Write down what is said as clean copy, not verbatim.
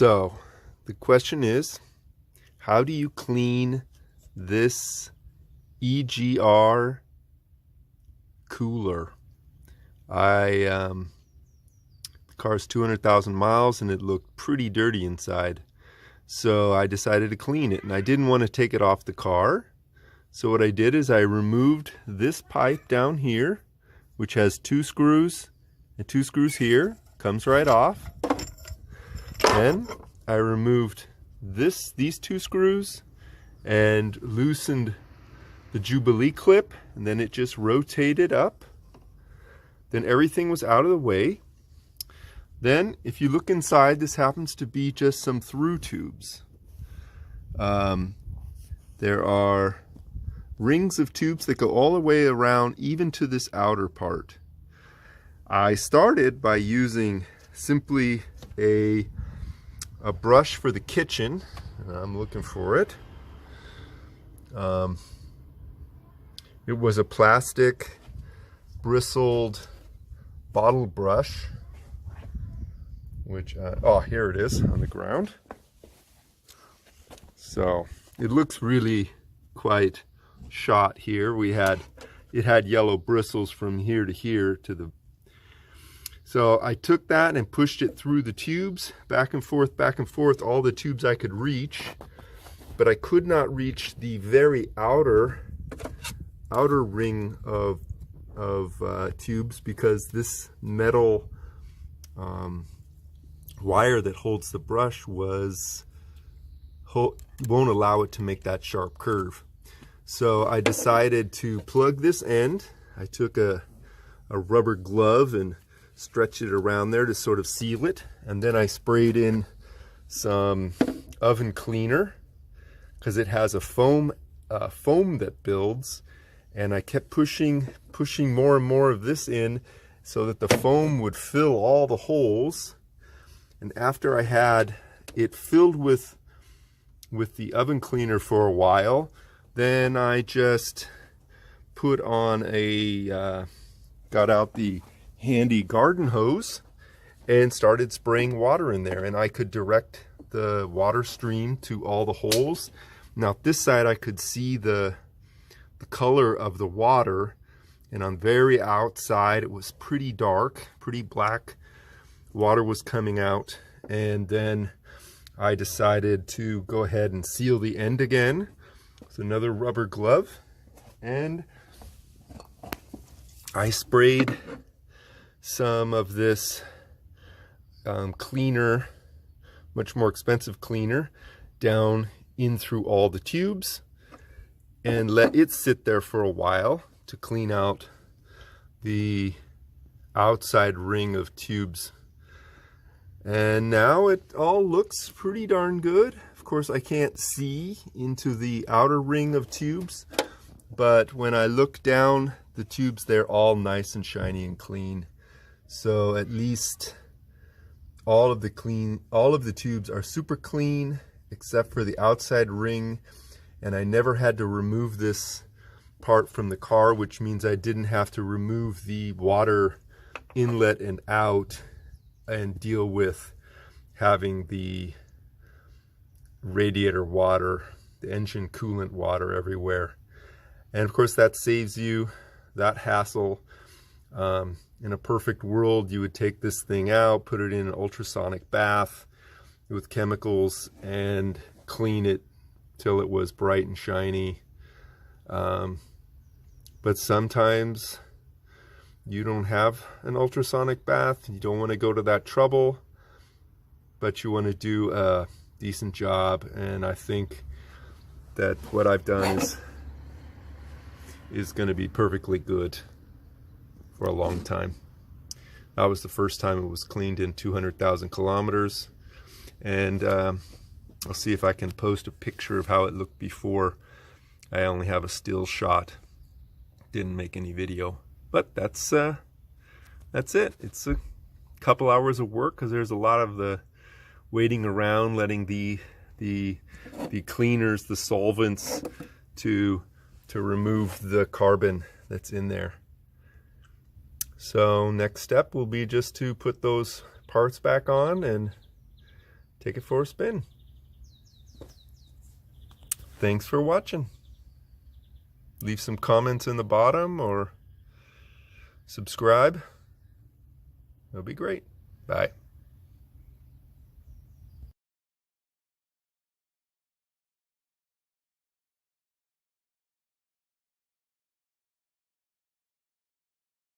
So the question is, how do you clean this EGR cooler? The car's 200,000 miles and it looked pretty dirty inside. So I decided to clean it, and I didn't want to take it off the car. So what I did is I removed this pipe down here, which has 2 screws and 2 screws here, comes right off. Then I removed these 2 screws and loosened the Jubilee clip, and then it just rotated up. Then everything was out of the way. Then if you look inside, this happens to be just some through tubes. There are rings of tubes that go all the way around, even to this outer part. I started by using simply a brush for the kitchen. I'm looking for it. It was a plastic bristled bottle brush, which oh, here it is on the ground. So it looks really quite shot here. It had yellow bristles from here to here to the. So I took that and pushed it through the tubes, back and forth, all the tubes I could reach, but I could not reach the very outer ring of tubes, because this metal wire that holds the brush won't allow it to make that sharp curve. So I decided to plug this end. I took a rubber glove and stretched it around there to sort of seal it, and then I sprayed in some oven cleaner, because it has a foam that builds, and I kept pushing more and more of this in so that the foam would fill all the holes. And after I had it filled with the oven cleaner for a while, then I just put on got out the handy garden hose and started spraying water in there, and I could direct the water stream to all the holes. Now this side I could see the color of the water, and on very outside it was pretty dark, pretty black. Water was coming out, and then I decided to go ahead and seal the end again with another rubber glove, and I sprayed some of this cleaner, much more expensive cleaner, down in through all the tubes, and let it sit there for a while to clean out the outside ring of tubes. And now it all looks pretty darn good. Of course, I can't see into the outer ring of tubes, but when I look down the tubes, they're all nice and shiny and clean. So at least all of the tubes are super clean, except for the outside ring. And I never had to remove this part from the car, which means I didn't have to remove the water inlet and out and deal with having the radiator water, the engine coolant water everywhere. And of course that saves you that hassle. In a perfect world, you would take this thing out, put it in an ultrasonic bath with chemicals, and clean it till it was bright and shiny. But sometimes you don't have an ultrasonic bath, you don't want to go to that trouble, but you want to do a decent job. And I think that what I've done is going to be perfectly good for a long time. That was the first time it was cleaned in 200,000 kilometers. And I'll see if I can post a picture of how it looked before. I only have a still shot. Didn't make any video. But that's it. It's a couple hours of work, because there's a lot of the waiting around, letting the cleaners, the solvents, to remove the carbon that's in there. So next step will be just to put those parts back on and take it for a spin. Thanks for watching. Leave some comments in the bottom or subscribe. It'll be great. Bye.